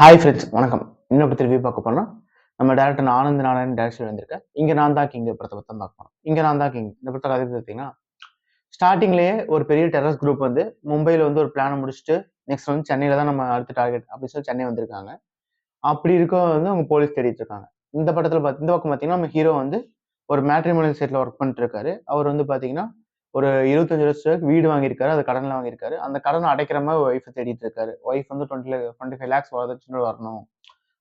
Hi friends, வணக்கம். இன்னும் பத்தி ரிவ்யூ பார்க்க போனா, நம்ம டேரக்டர் ஆனந்த் நாராயண் டைரக்ஷன்ல வந்திருக்க இங்க நான் தான் கிங் படத்த பத்தி தான் பார்க்க போறோம். இங்க நான் தான் கிங் இந்த படத்தோட கதை பார்த்தீங்கன்னா, ஸ்டார்ட்டிங்லயே ஒரு பெரிய டெரரிஸ்ட் குரூப் வந்து மும்பைல வந்து ஒரு பிளான முடிச்சுட்டு, நெக்ஸ்ட் வந்து சென்னையில தான் நம்ம அடுத்த டார்கெட் அப்படின்னு சொல்லி சென்னை வந்திருக்காங்க. அப்படி இருக்க வந்து அவங்க போலீஸ் தேடிட்டு இருக்காங்க. இந்த பக்கம் பார்த்தீங்கன்னா, நம்ம ஹீரோ வந்து ஒரு மேட்ரிமோனியல் சைட்ல ஒர்க் பண்ணிட்டு இருக்காரு. அவர் வந்து பார்த்தீங்கன்னா, ஒரு 25,00,000 வீடு வாங்கியிருக்காரு. அது கடன்ல வாங்கியிருக்காரு. அந்த கடன அடைக்கிற மாரி ஒய்ஃப தேடிட்டு இருக்காரு. ஒய்ஃப் வந்து 25 லேக்ஸ் வரதட்சணை வரணும்.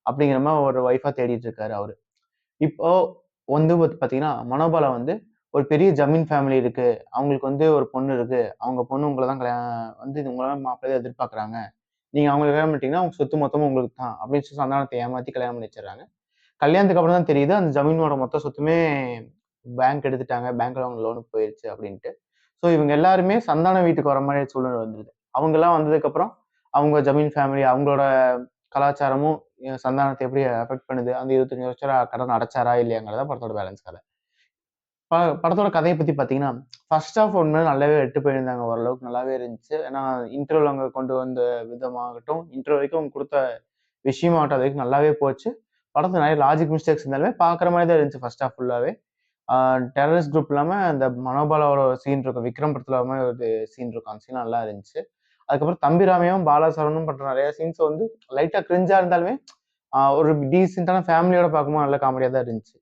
அப்படிங்கிற மாரி ஒரு ஒய்ஃபா தேடிட்டு இருக்காரு அவரு. இப்போ வந்து பாத்தீங்கன்னா, மனோபாலா வந்து ஒரு பெரிய ஜமீன் ஃபேமிலி இருக்கு. அவங்களுக்கு வந்து ஒரு பொண்ணு இருக்கு. அவங்க பொண்ணு உங்கள தான் வந்து உங்கள தான் மாப்பிள்ளையா எதிர்பார்க்குறாங்க. நீங்க அவங்கள கல்யாணம் பண்ணிட்டீங்கன்னா, அவங்க சொத்து மொத்தமும் உங்களுக்கு தான். அப்படின்னு சொல்லி சந்தானத்த ஏமாத்தி கல்யாணம் பண்ணி வச்சுர்றாங்க. கல்யாணத்துக்கு அப்புறம் தான் தெரியுது, அந்த ஜமீனோட மொத்த சொத்துமே பேங்க் எடுத்துட்டாங்க. பேங்க்ல அவங்க லோனுக்கு போயிருச்சு அப்படின்ட்டு. ஸோ இவங்க எல்லாருமே சந்தானம் வீட்டுக்கு வர மாரி சூழ்நிலை வந்துருது. அவங்கலாம் வந்ததுக்கப்புறம், அவங்க ஜமீன் ஃபேமிலி அவங்களோட கலாச்சாரமும் சந்தானத்த எப்படி அஃபெக்ட் பண்ணுது? அந்த 25,00,000 கடன் அடைச்சாரா? இல்லையாங்கிறது தான் படத்தோட பேலன்ஸ் கதை. படத்தோட கதைய பத்தி பார்த்தீங்கன்னா, ஃபர்ஸ்ட் ஹாஃப் உண்மையிலே நல்லாவே எடுத்துட்டு போயிருந்தாங்க. ஓரளவுக்கு நல்லாவே இருந்துச்சு. ஏன்னா, இன்ட்ரோல அவங்க கொண்டு வந்த விதமாகட்டும், இன்ட்ரோ வரைக்கும் அவங்க குடுத்த விஷயமாகட்டும், அது வரைக்கும் நல்லாவே போச்சு. படத்துல நெறைய லாஜிக் மிஸ்டேக்ஸ் இருந்தாலுமே பார்க்குற மாரி தான் இருந்துச்சு ஃபர்ஸ்ட் ஹாஃப் ஃபுல்லாவே. ஆ டெரரிஸ்ட் குரூப் இல்லாம அந்த மனோபாலாவோட ஒரு சீன் இருக்கும். விக்ரம் படத்துல வர மாரி ஒரு சீன் இருக்கும். அந்த சீன் நல்லா இருந்துச்சு. அதுக்கப்புறம் தம்பி ராமையாவும், பாலா சரவணனும் பண்ற நெறைய சீன்ஸ் வந்து லைட்டா கிரிஞ்சா இருந்தாலுமே, ஒரு டீசென்ட்டான ஃபேமிலியோட பார்க்கும்போது நல்ல காமெடியா தான் இருந்துச்சு.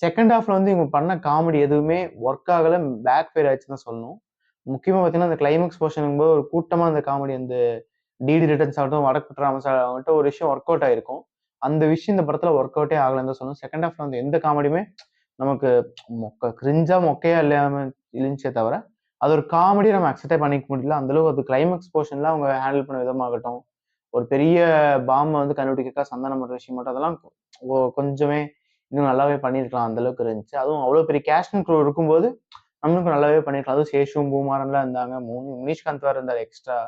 செகண்ட் ஹாஃப்ல வந்து இவங்க பண்ண காமெடி எதுவுமே ஒர்க் ஆகல. பேக் ஃபயர் ஆயிடுச்சுன்னு தான் சொல்லணும். முக்கியமா பார்த்தீங்கன்னா, அந்த கிளைமாக்ஸ் போர்ஷனுங்கும்போது ஒரு கூட்டமா அந்த காமெடி வந்து டிடி ரிட்டர்ன்ஸ் ஆகட்டும், வடக்கு ராமசாமி ஆகட்டும் ஒரு விஷயம் ஒர்க் அவுட் ஆயிருக்கும். அந்த விஷயம் இந்த படத்துல ஒர்க் அவுட்டே ஆகலன்னு தான் சொல்லணும். செகண்ட் ஹாஃப்ல வந்து எந்த காமெடியுமே நமக்கு கிரிஞ்சா மொக்கையா இல்லாம இருந்துச்சே தவிர, அது ஒரு காமெடியா நம்ம அக்செப்டே பண்ணிக்க முடியல. அந்த அளவுக்கு அது கிளைமாக்ஸ் போர்ஷன்ல அவங்க ஹேண்டில் பண்ண விதமாகட்டும், ஒரு பெரிய பாம்ப வந்து கண்டுபிடிக்கிறதுக்காக சந்தானம் பண்ற விஷயம் மட்டும் அதெல்லாம் கொஞ்சமே இன்னும் நல்லாவே பண்ணியிருக்கலாம். அந்த அளவுக்கு இருந்துச்சு. அதுவும் அவ்வளோ பெரிய கேஸ்ட் அண்ட் க்ரூ இருக்கும்போது, நம்மளுக்கு நல்லாவே பண்ணியிருக்கலாம். அதுவும் சேஷும், பூமாறன்லாம் இருந்தாங்க. முனிஷ்காந்த் வேற இருந்தாரு எக்ஸ்ட்ரா.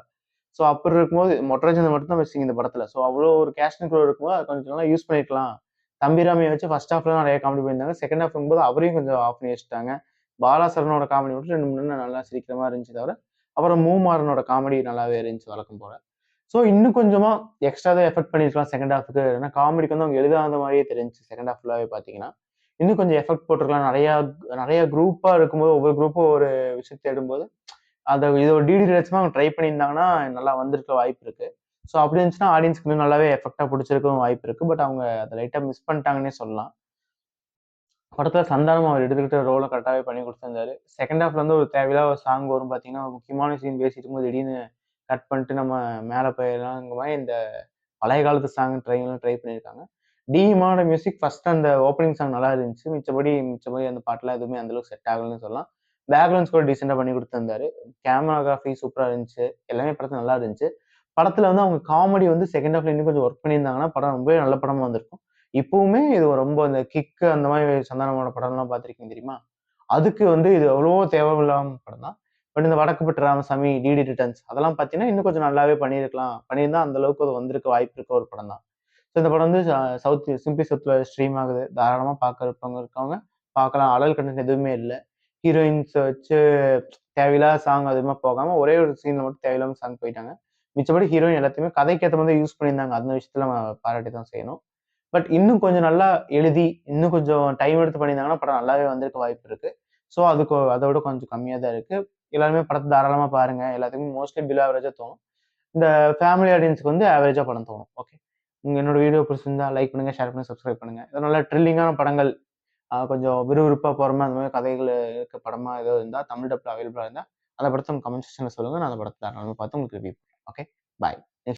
ஸோ அப்படி இருக்கும்போது மொட்டராஜன் மட்டும் தான் மிஸ்ஸிங் இந்த படத்துல. ஸோ அவ்வளோ ஒரு கேஸ்ட் அண்ட் க்ரூ இருக்கும்போது, அத கொஞ்சம் நல்லா யூஸ் பண்ணியிருக்கலாம். தம்பிராமைய வச்சு ஃபர்ஸ்ட் ஹாஃப்ல நெறைய காமெடி பண்ணியிருந்தாங்க. செகண்ட் ஹாஃப்ங்கும்போது அவரையும் கொஞ்சம் ஆஃப் பண்ணி வச்சுட்டாங்க. பாலா சரவணனோட காமெடி மட்டும் 2, 3 நல்லா சிரிக்கிற மாரி இருந்துச்சு தவிர, அப்புறம் மூமாறனோட காமெடி நல்லாவே இருந்துச்சு வழக்கம் போல. ஸோ இன்னும் கொஞ்சமா எக்ஸ்ட்ரா தான் எஃபெக்ட் பண்ணியிருக்கலாம் செகண்ட் ஹாஃப்க்கு. ஏன்னா காமெடிக்கு வந்து அவங்க எழுதாத மாரியே தெரிஞ்சுச்சு செகண்ட் ஹாஃப் ஃபுல்லாவே பார்த்தீங்கன்னா. இன்னும் கொஞ்சம் எஃபெக்ட் போட்டுருக்கலாம். நெறையா நெறைய குரூப்பா இருக்கும்போது, ஒவ்வொரு குரூப்பும் ஒரு விஷயத்த தேடும்போது, இது ஒரு டிடி ரிலேட்ஸ்மா அவங்க ட்ரை பண்ணியிருந்தாங்கன்னா, நல்லா வந்திருக்க வாய்ப்பு இருக்கு. ஸோ அப்படி இருந்துச்சுன்னா, ஆடியன்ஸ்க்கு இன்னும் நல்லாவே எஃபெக்ட்டா புடிச்சிருக்கவும் வாய்ப்பு இருக்கு. பட் அவங்க அத லைட்டா மிஸ் பண்ணிட்டாங்கன்னே சொல்லலாம். படத்துல சந்தானம் அவர் எடுத்துக்கிட்ட ரோல கரெக்டாவே பண்ணி குடுத்திருந்தாரு. செகண்ட் ஹாஃப்ல வந்து ஒரு தேவையில்லாத ஒரு சாங் வரும் பார்த்தீங்கன்னா, ஒரு முக்கியமான சீன் பேசிட்டு இருக்கும்போது திடீர்னு கட் பண்ணிட்டு நம்ம மேல போயிடலாம்ங்கிற மாரி இந்த பழைய காலத்து சாங் ட்ரை பண்ணியிருக்காங்க. டி இமானோட மியூசிக் ஃபர்ஸ்ட் அந்த ஓப்பனிங் சாங் நல்லா இருந்துச்சு. மிச்சபடி அந்த பாட்டுலாம் எதுவுமே அந்த அளவுக்கு செட் ஆகலன்னு சொல்லலாம். பேக்ரவுண்ட் ஸ்கோர் டீசென்ட்டா பண்ணி குடுத்திருந்தாரு. கேமராகிராஃபி சூப்பரா இருந்துச்சு. எல்லாமே படத்துல நல்லா இருந்துச்சு. படத்துல வந்து அவங்க காமெடி வந்து செகண்ட் ஹாஃப்ல இன்னும் கொஞ்சம் ஒர்க் பண்ணியிருந்தாங்கன்னா, படம் ரொம்பவே நல்ல படமா வந்திருக்கும். இப்பவுமே இது ரொம்ப அந்த கிக்கு அந்த மாரி சந்தானமோட படம்லாம் பார்த்திருக்கீங்க தெரியுமா? அதுக்கு வந்து இது எவ்வளவோ தேவையில்லாம படம் தான். பட் இந்த வடக்குப்பட்டு ராமசாமி, டிடி ரிட்டர்ன்ஸ் அதெல்லாம் பார்த்தீங்கன்னா, இன்னும் கொஞ்சம் நல்லாவே பண்ணியிருக்கலாம். பண்ணியிருந்தா அந்த அளவுக்கு அது வந்திருக்க வாய்ப்பு இருக்க ஒரு படம் தான். ஸோ இந்த படம் வந்து சிம்ப்ளி சவுத்ல ஸ்ட்ரீம் ஆகுது. தாராளமா பார்க்கறவங்க இருக்கவங்க பார்க்கலாம். அடல்ட் கன்டென்ட் எதுவுமே இல்ல. ஹீரோயின்ஸ வச்சு தேவையில்லாத சாங் அதிகமா போகாம, ஒரே ஒரு சீன்ல மட்டும் தேவையில்லாம சாங் போயிட்டாங்க. மிச்சபடி ஹீரோயின் எல்லாத்தையுமே கதைக்கு ஏத்த மாரி யூஸ் பண்ணியிருந்தாங்க. அந்த விஷயத்துல நம்ம பாராட்டி தான் செய்யணும். பட் இன்னும் கொஞ்சம் நல்லா எழுதி, இன்னும் கொஞ்சம் டைம் எடுத்து பண்ணியிருந்தாங்கன்னா, படம் நல்லாவே வந்திருக்க வாய்ப்பு இருக்கு. ஸோ அதுக்கு அத விட கொஞ்சம் கம்மியா தான் இருக்கு. எல்லாருமே படத்த தாராளமா பாருங்க. எல்லாத்துக்குமே மோஸ்ட்லி பிலோ ஆவரேஜா தோணும். இந்த ஃபேமிலி ஆடியன்ஸ்க்கு வந்து ஆவரேஜா படம் தோணும். ஓகே. என்னோட வீடியோ பிடிச்சிருந்தா லைக் பண்ணுங்க, ஷேர் பண்ணுங்க, சப்ஸ்கிரைப் பண்ணுங்க. இது நல்ல த்ரில்லிங்கான படங்கள், கொஞ்சம் விறுவிறுப்பா போற மாரி அந்த மாரி கதைகள் இருக்க படமா ஏதோ இருந்தா, தமிழ் டப்ல அவைலபிளா இருந்தா, அந்த படத்த கமெண்ட் செக்ஷன்ல சொல்லுங்க. நான் அந்த படத்த தாராளமா பார்த்து உங்களுக்கு ரிவ்யூ பண்றேன். ஓகே. பாய்.